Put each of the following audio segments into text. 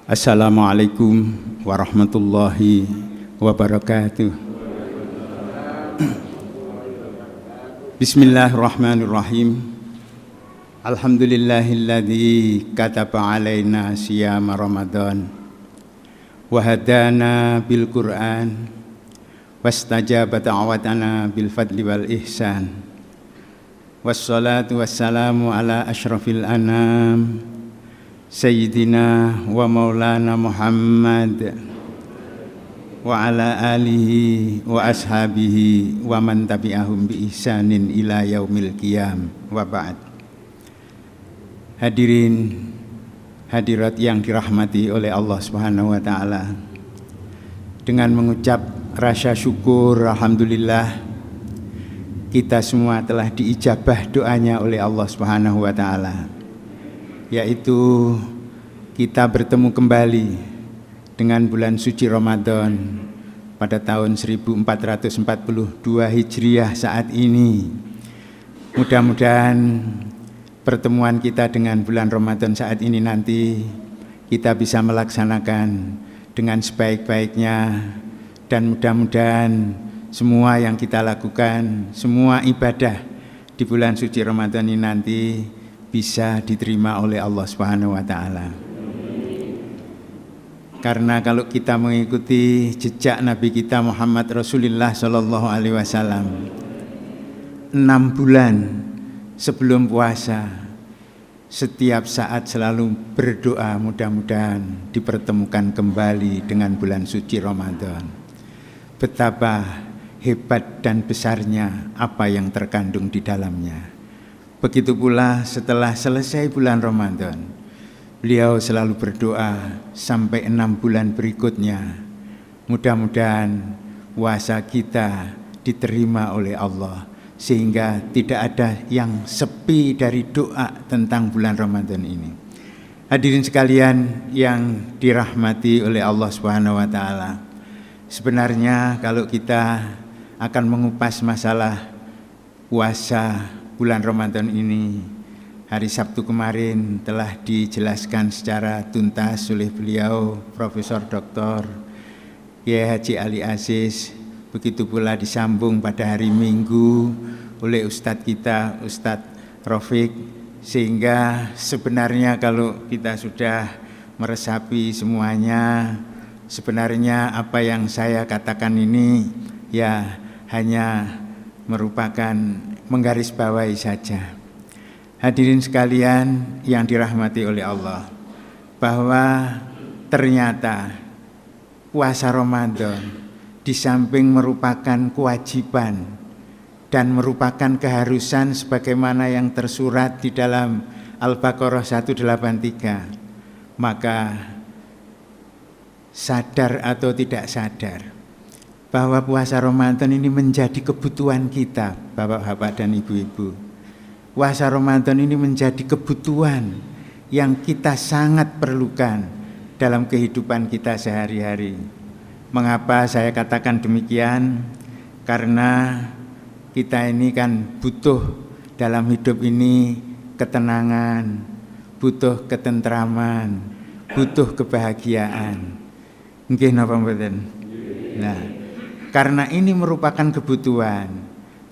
Assalamualaikum warahmatullahi wabarakatuh. Bismillahirrahmanirrahim. Alhamdulillahilladzi kataba alaina siyama Ramadan wa hadana bil Qur'an wastajaba da'watana bil fadli wal ihsan. Wassalatu wassalamu ala asyrafil anam Sayyidina wa maulana Muhammad wa ala alihi wa ashabihi wa man tabi'ahum bi ihsanin ila yaumil qiyam wa ba'd. Hadirin hadirat yang dirahmati oleh Allah Subhanahu wa taala, dengan mengucap rasa syukur alhamdulillah kita semua telah diijabah doanya oleh Allah Subhanahu wa taala, yaitu kita bertemu kembali dengan bulan suci Ramadan pada tahun 1442 Hijriah saat ini. Mudah-mudahan pertemuan kita dengan bulan Ramadan saat ini nanti kita bisa melaksanakan dengan sebaik-baiknya, dan mudah-mudahan semua yang kita lakukan, semua ibadah di bulan suci Ramadan ini nanti bisa diterima oleh Allah Subhanahu wa taala. Karena kalau kita mengikuti jejak Nabi kita Muhammad Rasulullah sallallahu alaihi wasallam, 6 bulan sebelum puasa setiap saat selalu berdoa mudah-mudahan dipertemukan kembali dengan bulan suci Ramadan. Betapa hebat dan besarnya apa yang terkandung di dalamnya. Begitu pula setelah selesai bulan Ramadan, beliau selalu berdoa sampai 6 bulan berikutnya. Mudah-mudahan puasa kita diterima oleh Allah, sehingga tidak ada yang sepi dari doa tentang bulan Ramadan ini. Hadirin sekalian yang dirahmati oleh Allah Subhanahu wa taala, sebenarnya kalau kita akan mengupas masalah puasa bulan Ramadan ini, hari Sabtu kemarin telah dijelaskan secara tuntas oleh beliau Profesor Dr. Kiai Haji Ali Aziz. Begitu pula disambung pada hari Minggu oleh Ustadz kita, Ustadz Rafiq. Sehingga sebenarnya kalau kita sudah meresapi semuanya, sebenarnya apa yang saya katakan ini ya hanya merupakan menggarisbawahi saja. Hadirin sekalian yang dirahmati oleh Allah, bahwa ternyata puasa Ramadan di samping merupakan kewajiban dan merupakan keharusan sebagaimana yang tersurat di dalam Al-Baqarah 183, maka sadar atau tidak sadar bahwa puasa Ramadan ini menjadi kebutuhan kita, Bapak-bapak dan Ibu-ibu. Puasa Ramadan ini menjadi kebutuhan yang kita sangat perlukan dalam kehidupan kita sehari-hari. Mengapa saya katakan demikian? Karena kita ini kan butuh dalam hidup ini ketenangan, butuh ketentraman, butuh kebahagiaan. Nggih napa mboten? Nah, karena ini merupakan kebutuhan,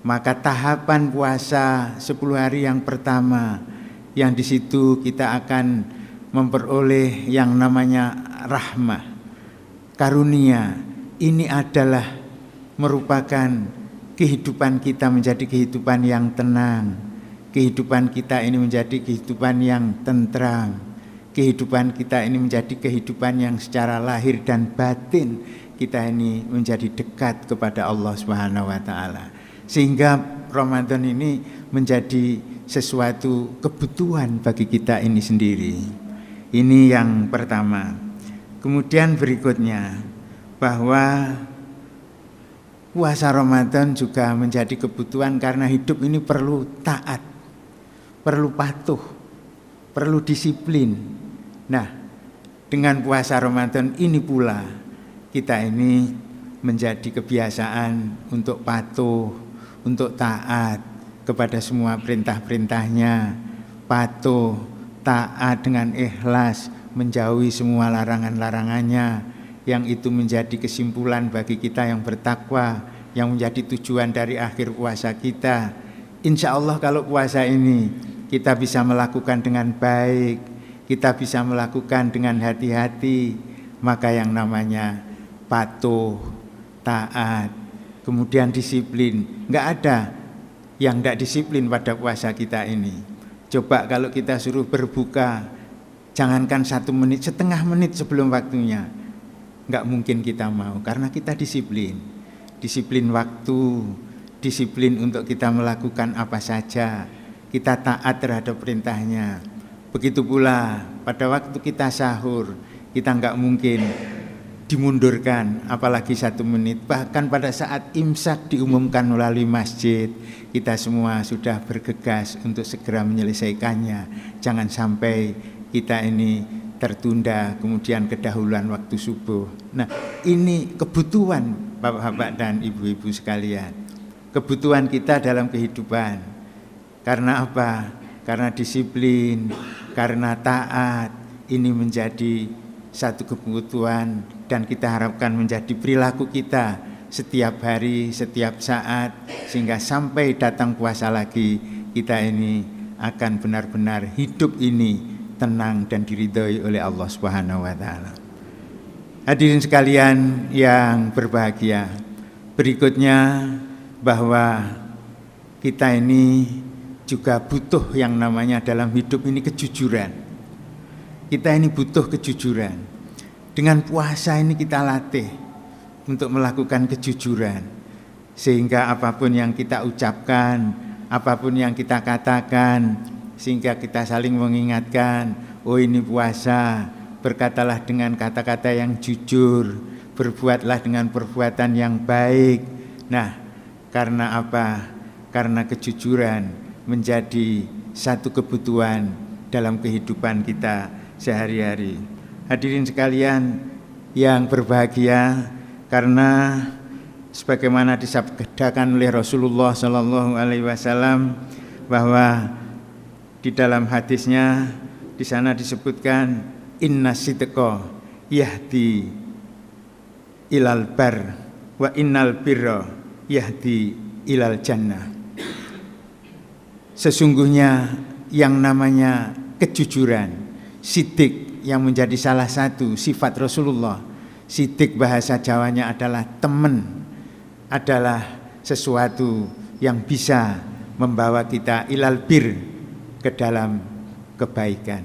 maka tahapan puasa 10 hari yang pertama, yang di situ kita akan memperoleh yang namanya rahmah, karunia, ini adalah merupakan kehidupan kita menjadi kehidupan yang tenang, kehidupan kita ini menjadi kehidupan yang tentram, kehidupan kita ini menjadi kehidupan yang secara lahir dan batin kita ini menjadi dekat kepada Allah Subhanahu wa taala. Sehingga Ramadan ini menjadi sesuatu kebutuhan bagi kita ini sendiri. Ini yang pertama. Kemudian berikutnya, bahwa puasa Ramadan juga menjadi kebutuhan karena hidup ini perlu taat, perlu patuh, perlu disiplin. Nah, dengan puasa Ramadan ini pula kita ini menjadi kebiasaan untuk patuh, untuk taat kepada semua perintah-perintahnya, patuh, taat dengan ikhlas, menjauhi semua larangan-larangannya, yang itu menjadi kesimpulan bagi kita yang bertakwa, yang menjadi tujuan dari akhir puasa kita. Insya Allah kalau puasa ini kita bisa melakukan dengan baik, kita bisa melakukan dengan hati-hati, maka yang namanya patuh, taat, kemudian disiplin, nggak ada yang tidak disiplin pada puasa kita ini. Coba kalau kita suruh berbuka, jangankan 1 menit, setengah menit sebelum waktunya, nggak mungkin kita mau, karena kita disiplin. Disiplin waktu, disiplin untuk kita melakukan apa saja, kita taat terhadap perintahnya. Begitu pula pada waktu kita sahur, kita nggak mungkin dimundurkan apalagi 1 menit. Bahkan pada saat imsak diumumkan melalui masjid, kita semua sudah bergegas untuk segera menyelesaikannya. Jangan sampai kita ini tertunda, kemudian kedahuluan waktu subuh. Nah, ini kebutuhan Bapak-bapak dan Ibu-ibu sekalian, kebutuhan kita dalam kehidupan. Karena apa? Karena disiplin, karena taat, ini menjadi satu kebutuhan dan kita harapkan menjadi perilaku kita setiap hari, setiap saat, sehingga sampai datang puasa lagi, kita ini akan benar-benar hidup ini tenang dan diridhoi oleh Allah Subhanahu wa taala. Hadirin sekalian yang berbahagia, berikutnya bahwa kita ini juga butuh yang namanya dalam hidup ini kejujuran. Kita ini butuh kejujuran. Dengan puasa ini kita latih untuk melakukan kejujuran, sehingga apapun yang kita ucapkan, apapun yang kita katakan, sehingga kita saling mengingatkan, oh ini puasa, berkatalah dengan kata-kata yang jujur, berbuatlah dengan perbuatan yang baik. Nah, karena apa? Karena kejujuran menjadi satu kebutuhan dalam kehidupan kita sehari-hari. Hadirin sekalian yang berbahagia, karena sebagaimana disabdakan oleh Rasulullah Shallallahu Alaihi Wasallam bahwa di dalam hadisnya di sana disebutkan inna sidqa yahdi ilal bar wa innal birra yahdi ilal jannah. Sesungguhnya yang namanya kejujuran, siddiq, yang menjadi salah satu sifat Rasulullah. Siddiq bahasa Jawanya adalah teman, adalah sesuatu yang bisa membawa kita ilal bir, ke dalam kebaikan.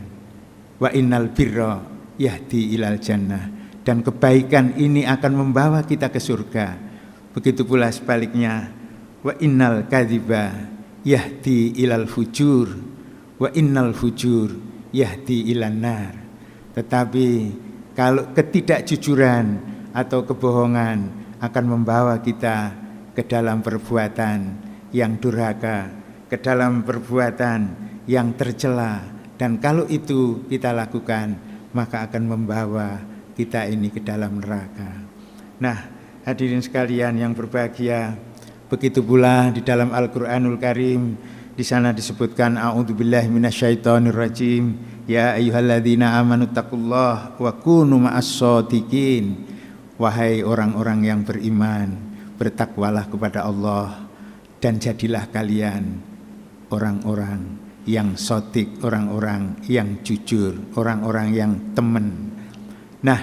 Wa innal birra yahdi ilal jannah, dan kebaikan ini akan membawa kita ke surga. Begitu pula sebaliknya, wa innal kadziba yahdi ilal fujur wa innal fujur yahdi ilan nar. Tetapi kalau ketidakjujuran atau kebohongan akan membawa kita ke dalam perbuatan yang durhaka, ke dalam perbuatan yang tercela, dan kalau itu kita lakukan maka akan membawa kita ini ke dalam neraka. Nah, hadirin sekalian yang berbahagia, begitu pula di dalam Al-Qur'anul Karim, di sana disebutkan a'udzubillahi minasyaitonirrajim. Ya ayyuhalladzina amanu taqullaha wa kunu ma'as-shadiqin. Wahai orang-orang yang beriman, bertakwalah kepada Allah dan jadilah kalian orang-orang yang shadiq, orang-orang yang jujur, orang-orang yang teman. Nah,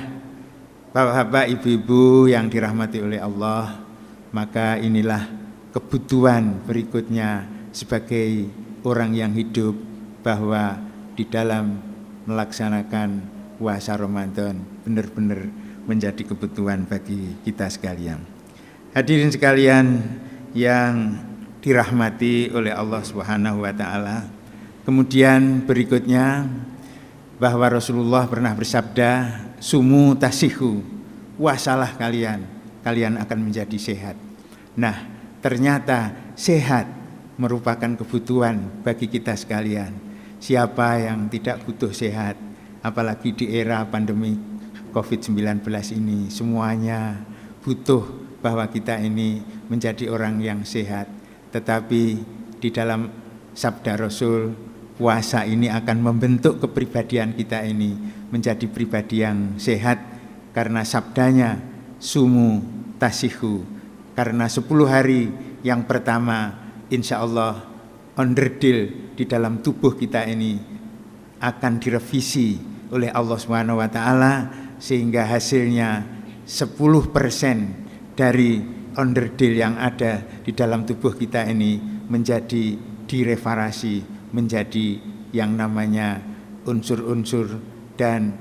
Bapak-bapak, Ibu-ibu yang dirahmati oleh Allah, maka inilah kebutuhan berikutnya sebagai orang yang hidup, bahwa di dalam melaksanakan puasa Ramadan benar-benar menjadi kebutuhan bagi kita sekalian. Hadirin sekalian yang dirahmati oleh Allah Subhanahu wa taala. Kemudian berikutnya bahwa Rasulullah pernah bersabda, sumu tasihu, puasalah kalian, kalian akan menjadi sehat. Nah, ternyata sehat merupakan kebutuhan bagi kita sekalian. Siapa yang tidak butuh sehat, apalagi di era pandemi COVID-19 ini, semuanya butuh bahwa kita ini menjadi orang yang sehat. Tetapi di dalam sabda Rasul puasa ini akan membentuk kepribadian kita ini menjadi pribadi yang sehat, karena sabdanya sumu tasihu, karena 10 hari yang pertama insya Allah onderdil di dalam tubuh kita ini akan direvisi oleh Allah Subhanahu wa Ta'ala, sehingga hasilnya 10% dari onderdil yang ada di dalam tubuh kita ini menjadi direparasi, menjadi yang namanya unsur-unsur, dan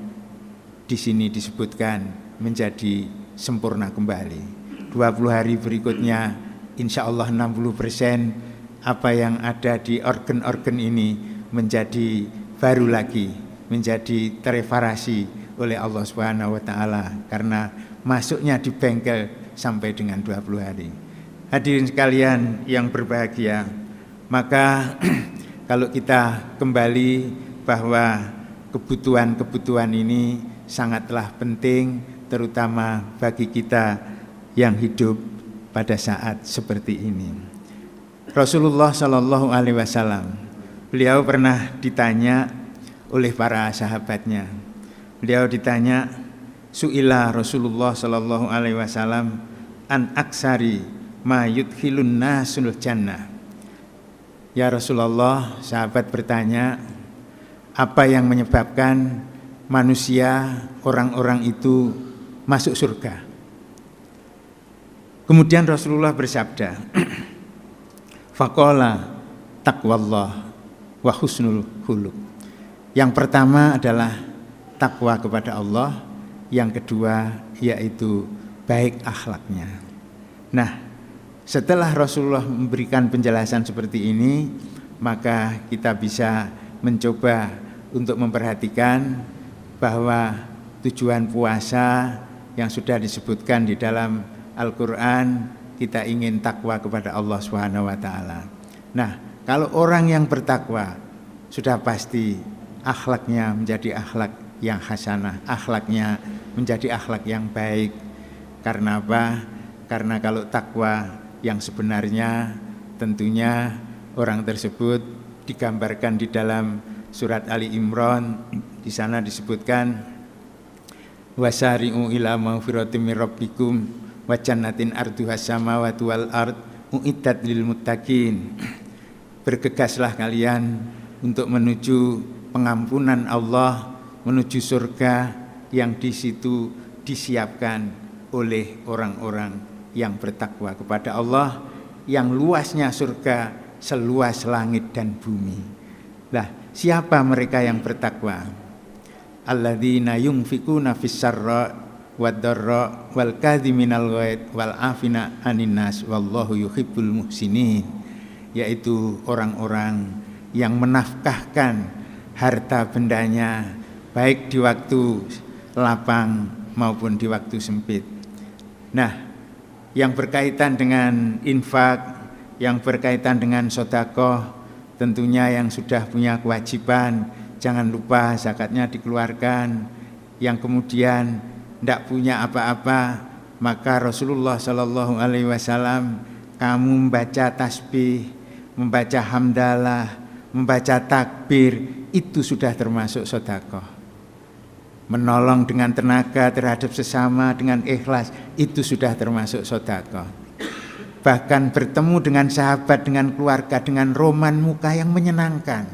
di sini disebutkan menjadi sempurna kembali. 20 hari berikutnya insya Allah 60% apa yang ada di organ-organ ini menjadi baru lagi, menjadi tereparasi oleh Allah Subhanahu wa Ta'ala, karena masuknya di bengkel sampai dengan 20 hari. Hadirin sekalian yang berbahagia, maka kalau kita kembali bahwa kebutuhan-kebutuhan ini sangatlah penting, terutama bagi kita yang hidup pada saat seperti ini. Rasulullah Shallallahu Alaihi Wasallam, beliau pernah ditanya oleh para sahabatnya. Beliau ditanya, su'ila Rasulullah Shallallahu Alaihi Wasallam an aksari ma yudkhilun nasul jannah. Ya Rasulullah, sahabat bertanya, apa yang menyebabkan manusia, orang-orang itu masuk surga? Kemudian Rasulullah bersabda, faqala taqwallah wa husnul khuluq. Yang pertama adalah takwa kepada Allah, yang kedua yaitu baik akhlaknya. Nah, setelah Rasulullah memberikan penjelasan seperti ini, maka kita bisa mencoba untuk memperhatikan bahwa tujuan puasa yang sudah disebutkan di dalam Al-Quran, kita ingin takwa kepada Allah Subhanahu wa Ta'ala. Nah, kalau orang yang bertakwa sudah pasti akhlaknya menjadi akhlak yang hasanah, akhlaknya menjadi akhlak yang baik. Karena apa? Karena kalau takwa yang sebenarnya tentunya orang tersebut digambarkan di dalam surat Ali Imran. Di sana disebutkan wasari'u ila maghfiratin mir rabbikum wa jannatin arduhas samawati wal ard uiddat lil muttaqin. Bergegaslah kalian untuk menuju pengampunan Allah, menuju surga yang di situ disiapkan oleh orang-orang yang bertakwa kepada Allah, yang luasnya surga seluas langit dan bumi. Lah, siapa mereka yang bertakwa? Alladzina yunfikuna fis-sarra wad-dharra wal kadhiminal ghaidz wal afina 'anin nas wallahu yuhibbul muhsinin, yaitu orang-orang yang menafkahkan harta bendanya baik di waktu lapang maupun di waktu sempit. Nah, yang berkaitan dengan infak, yang berkaitan dengan sedekah, tentunya yang sudah punya kewajiban jangan lupa zakatnya dikeluarkan. Yang kemudian tidak punya apa-apa, maka Rasulullah Shallallahu Alaihi Wasallam, kamu membaca tasbih, membaca hamdalah, membaca takbir, itu sudah termasuk sedekah. Menolong dengan tenaga terhadap sesama dengan ikhlas, itu sudah termasuk sedekah. Bahkan bertemu dengan sahabat, dengan keluarga, dengan roman muka yang menyenangkan,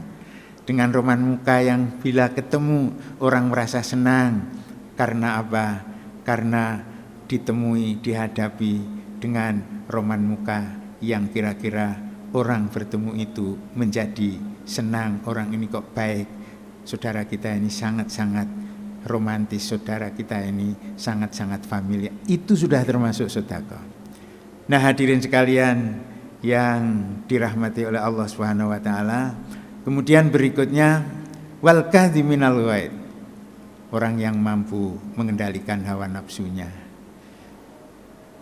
dengan roman muka yang bila ketemu orang merasa senang. Karena apa? Karena ditemui, dihadapi dengan roman muka yang kira-kira orang bertemu itu menjadi senang. Orang ini kok baik, saudara kita ini sangat-sangat romantis, saudara kita ini sangat-sangat familiar. Itu sudah termasuk sedekah. Nah, hadirin sekalian yang dirahmati oleh Allah Subhanahu wa Ta'ala, kemudian berikutnya wal kadhiminal ghaidz, orang yang mampu mengendalikan hawa nafsunya.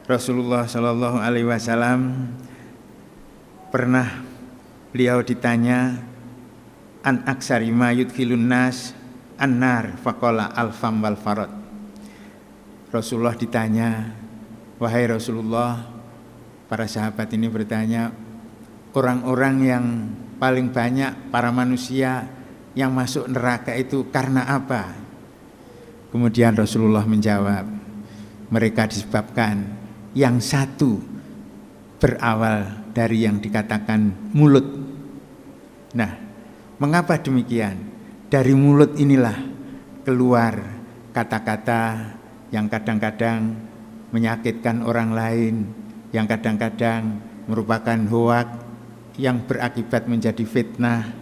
Rasulullah Shallallahu Alaihi Wasallam pernah, beliau ditanya an aksari ma yudkhilun nas an-nar faqala al-fam wal farad. Rasulullah ditanya, wahai Rasulullah, para sahabat ini bertanya, orang-orang yang paling banyak para manusia yang masuk neraka itu karena apa? Kemudian Rasulullah menjawab, mereka disebabkan yang satu berawal dari yang dikatakan mulut. Nah, mengapa demikian? Dari mulut inilah keluar kata-kata yang kadang-kadang menyakitkan orang lain, yang kadang-kadang merupakan hoak, yang berakibat menjadi fitnah.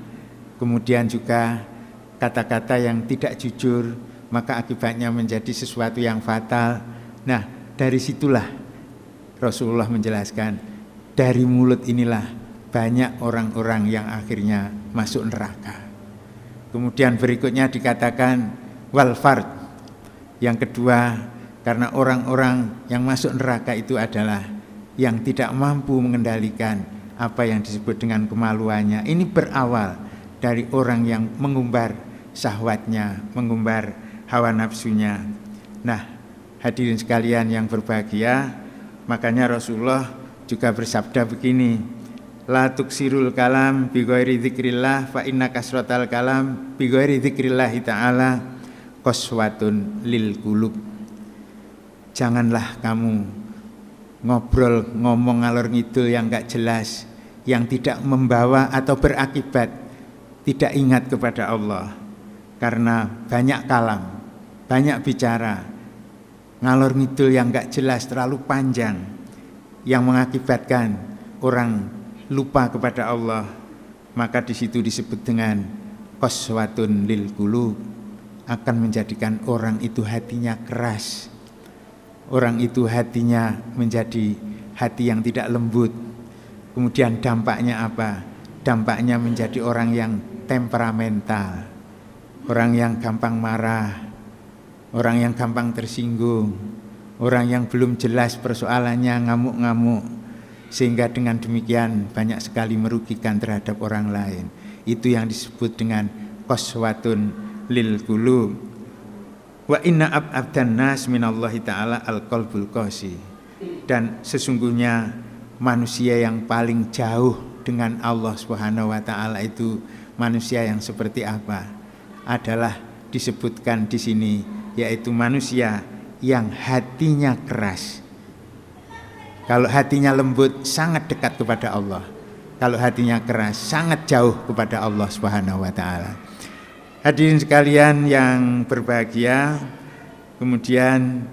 Kemudian juga kata-kata yang tidak jujur, maka akibatnya menjadi sesuatu yang fatal. Nah, dari situlah Rasulullah menjelaskan, dari mulut inilah banyak orang-orang yang akhirnya masuk neraka. Kemudian berikutnya dikatakan wal fard. Yang kedua, karena orang-orang yang masuk neraka itu adalah yang tidak mampu mengendalikan apa yang disebut dengan kemaluannya. Ini berawal dari orang yang mengumbar syahwatnya, mengumbar hawa nafsunya. Nah, hadirin sekalian yang berbahagia, makanya Rasulullah juga bersabda begini, la tuksirul kalam bi ghairi dzikrillah fa inna kasratal kalam bi ghairi dzikrillah ta'ala qaswatun lil qulub. Janganlah kamu ngobrol, ngomong ngalor ngidul yang enggak jelas, yang tidak membawa atau berakibat tidak ingat kepada Allah. Karena banyak kalam, banyak bicara, ngalor ngidul yang enggak jelas, terlalu panjang, yang mengakibatkan orang lupa kepada Allah, maka di situ disebut dengan qaswatun lil qulub, akan menjadikan orang itu hatinya keras. Orang itu hatinya menjadi hati yang tidak lembut. Kemudian dampaknya apa? Dampaknya menjadi orang yang temperamental, orang yang gampang marah, orang yang gampang tersinggung, orang yang belum jelas persoalannya, ngamuk-ngamuk, sehingga dengan demikian banyak sekali merugikan terhadap orang lain. Itu yang disebut dengan qaswatun lil qulub. Wa inna abdan nas minallahi ta'ala al-qalbul qasi. Dan sesungguhnya manusia yang paling jauh dengan Allah Subhanahu wa taala itu manusia yang seperti apa? Adalah disebutkan di sini, yaitu manusia yang hatinya keras. Kalau hatinya lembut sangat dekat kepada Allah. Kalau hatinya keras sangat jauh kepada Allah Subhanahu wa taala. Hadirin sekalian yang berbahagia, kemudian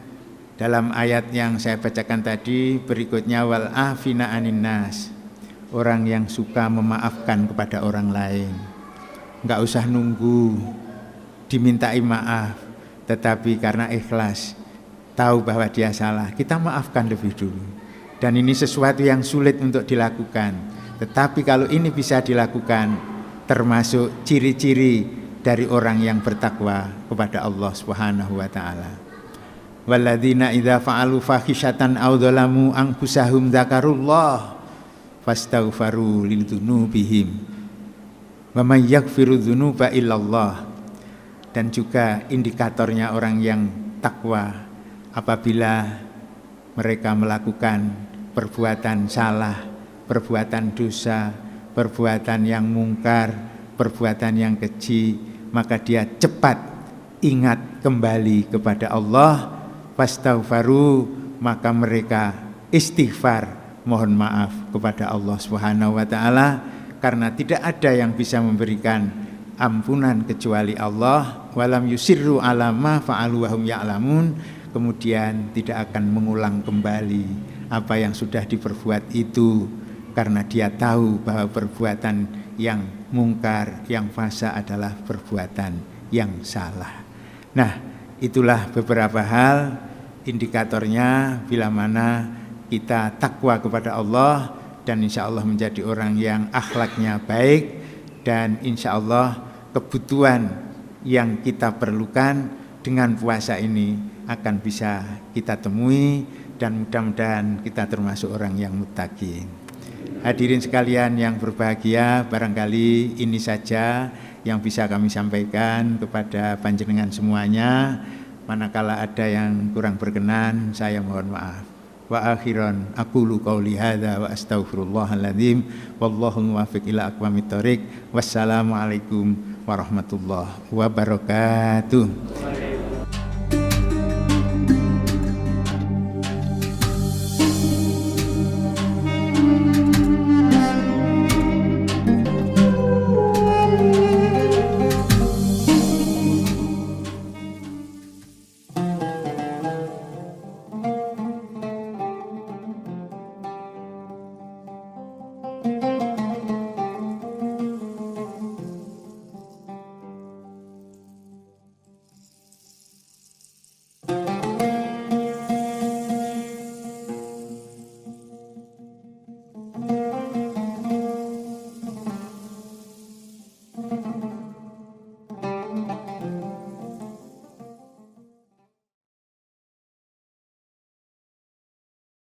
dalam ayat yang saya bacakan tadi berikutnya wal afina anin nas, orang yang suka memaafkan kepada orang lain. Enggak usah nunggu dimintai maaf, tetapi karena ikhlas, tahu bahwa dia salah, kita maafkan lebih dulu. Dan ini sesuatu yang sulit untuk dilakukan, tetapi kalau ini bisa dilakukan, termasuk ciri-ciri dari orang yang bertakwa kepada Allah Subhanahu wa taala. Walladzina idza fa'alu fahisyatan aw dzalamu anfusahum dzakarullah fastaghfaru lidzunubihim wa may yaghfiru dzunuba illallah. Dan juga indikatornya orang yang takwa, apabila mereka melakukan perbuatan salah, perbuatan dosa, perbuatan yang mungkar, perbuatan yang keji, maka dia cepat ingat kembali kepada Allah, fastaghfaru, maka mereka istighfar, mohon maaf kepada Allah Subhanahu wa taala, karena tidak ada yang bisa memberikan ampunan kecuali Allah. Walam yusirru ala ma fa'alu wa hum ya'lamun, kemudian tidak akan mengulang kembali apa yang sudah diperbuat itu, karena dia tahu bahwa perbuatan yang mungkar, yang fasa adalah perbuatan yang salah. Nah, itulah beberapa hal indikatornya bila mana kita takwa kepada Allah, dan insya Allah menjadi orang yang akhlaknya baik, dan insya Allah kebutuhan yang kita perlukan dengan puasa ini akan bisa kita temui, dan mudah-mudahan kita termasuk orang yang muttaqin. Hadirin sekalian yang berbahagia, barangkali ini saja yang bisa kami sampaikan kepada panjenengan semuanya. Manakala ada yang kurang berkenan, saya mohon maaf. Wa akhiran aqulu qauli hadza wa astaghfirullahal adzim wallahu muwaffiq ila aqwamit thoriq. Wassalamualaikum warahmatullahi wabarakatuh.